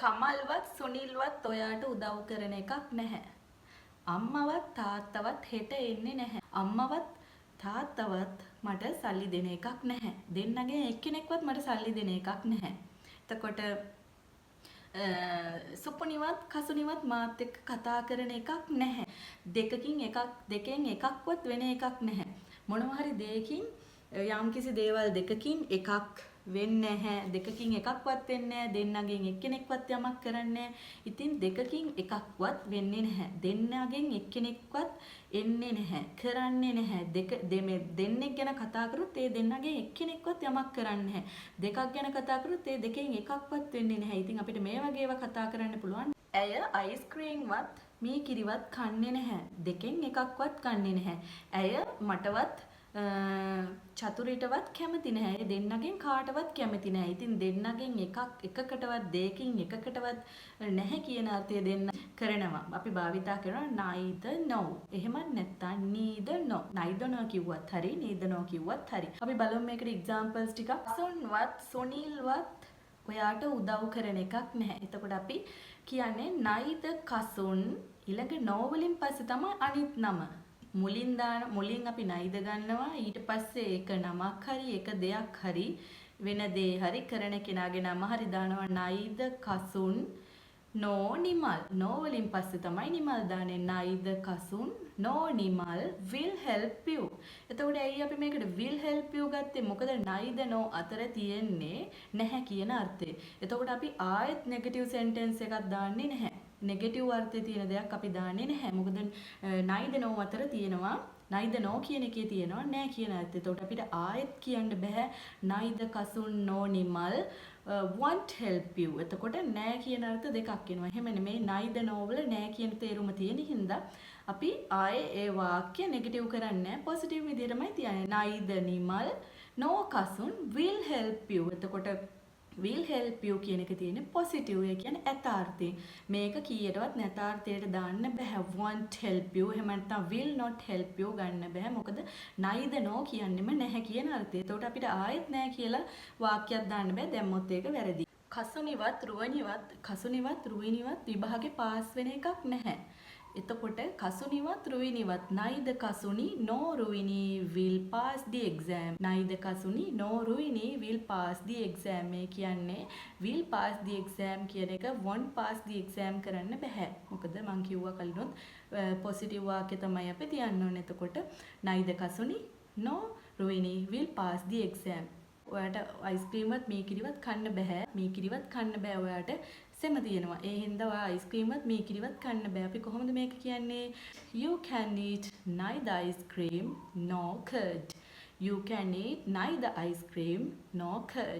කමල්වත් සුනිල්වත් ඔයාට උදව් කරන එකක් නැහැ. අම්මවත් තාත්තවත් හෙට එන්නේ නැහැ. අම්මවත් තාත්තවත් මට සල්ලි දෙන එකක් නැහැ. දෙන්නගෙන් එක්කෙනෙක්වත් මට සල්ලි දෙන එකක් නැහැ. එතකොට සුපුනිවත් කසුනිවත් මාත් එක්ක කතා කරන එකක් නැහැ. දෙකෙන් එකක්වත් වෙන එකක් නැහැ. මොනවා හරි දෙයකින් යම්කිසි දේවල් දෙකකින් එකක් වෙන්නේ නැහැ. දෙකකින් එකක්වත් වෙන්නේ නැහැ. දෙන්නගෙන් එක්කෙනෙක්වත් යමක් කරන්නේ නැහැ. ඉතින් දෙකකින් එකක්වත් වෙන්නේ නැහැ. දෙන්නගෙන් එක්කෙනෙක්වත් එන්නේ නැහැ. කරන්නේ නැහැ. දෙන්නෙක් ගැන කතා කරොත් ඒ දෙන්නගෙන් එක්කෙනෙක්වත් යමක් කරන්නේ නැහැ. දෙකක් ගැන කතා කරොත් ඒ දෙකෙන් එකක්වත් වෙන්නේ නැහැ. ඉතින් අපිට මේ වගේ ඒවා කතා කරන්න පුළුවන්. ඇය අයිස්ක්‍රීම්වත් මී කිරිවත් කන්නේ නැහැ. දෙකෙන් එකක්වත් කන්නේ නැහැ. ඇය මටවත් චතුරිටවත් කැමති නැහැ. දෙන්නගෙන් කාටවත් කැමති නැහැ. ඉතින් දෙන්නගෙන් එකකටවත් දෙකකින් එකකටවත් නැහැ කියන අර්ථය දෙන්න කරනවා. අපි භාවිතා කරනවා neither no. එහෙමත් නැත්නම් neither no. neither no කිව්වත් හරි neither no කිව්වත් හරි. අපි බලමු මේකට examples ටිකක්. සුන්වත් සුනිල්වත් ඔයාට උදව් කරන එකක් නැහැ. එතකොට අපි කියන්නේ neither කසුන් ඊළඟ no වලින් පස්සේ තමයි අනිත් නම. මුලින් අපි නයිද ගන්නවා. ඊට පස්සේ ඒක නමක් හරි එක දෙයක් හරි වෙන දේ හරි කරන කෙනාගේ නම හරි දානවා. නයිද කසුන් නෝ නිමල්. නෝ වලින් පස්සේ තමයි නිමල් දාන්නේ. නයිද කසුන් නෝ නිමල් will help you. එතකොට ඇයි අපි මේකට will help you ගත්තේ? මොකද නයිද නෝ අතර තියෙන්නේ නැහැ කියන අර්ථය. එතකොට අපි ආයෙත් නෙගටිව් සෙන්ටෙන්ස් එකක් දාන්නේ නැහැ. නෙගටිව් අර්ථය තියෙන දෙයක් අපි දාන්නේ නැහැ. මොකද නයිද නෝ අතර තියෙනවා නයිද නෝ කියන එකේ තියෙනවා නෑ කියන අර්ථය. එතකොට අපිට ආයෙත් කියන්න බෑ නයිද කසුන් නෝ නිමල් won't help you. එතකොට නෑ කියන අර්ථ දෙකක් එනවා. එහෙම නෙමෙයි නයිද නෝ වල නෑ කියන තේරුම තියෙන හින්දා අපි ආයේ ඒ වාක්‍ය නෙගටිව් කරන්නේ නැහැ. පොසිටිව් විදිහටමයි තියන්නේ. නයිද නිමල් නෝ කසුන් will help you. එතකොට will help you කියන එක තියෙන්නේ positive. ඒ කියන්නේ යථාර්ථය. මේක කීයටවත් නැතාර්ථයට දාන්න බෑ. won't help you එහෙම නැත්නම් will not help you ගන්න බෑ. මොකද neither no කියන්නෙම නැහැ කියන අර්ථය. එතකොට අපිට ආයෙත් නැහැ කියලා වාක්‍යයක් දාන්න බෑ. දැම්මොත් ඒක වැරදි. කසුනිවත් රුවිනිවත් විභාගේ පාස් වෙන එකක් නැහැ. එතකොට කසුනිවත් රුවිනිවත් neither kasuni nor ruini will pass the exam. neither kasuni nor ruini will pass the exam. මේ කියන්නේ will pass the exam කියන එක won't pass the exam කරන්න බෑ. මොකද මං කිව්වා කලිනුත් positive වාක්‍ය තමයි අපි තියන්න ඕනේ. එතකොට neither kasuni nor ruini will pass the exam. ඔයාට අයිස්ක්‍රීම්වත් මේ කිරිවත් කන්න බෑ. මේ කිරිවත් කන්න බෑ ඔයාට සෙම තියෙනවා. ඒ හින්දා ඔයා අයිස්ක්‍රීම්වත් මේ කිරිවත් කන්න බෑ. අපි කොහොමද මේක කියන්නේ? You can eat neither ice cream nor curd. You can eat neither ice cream nor curd.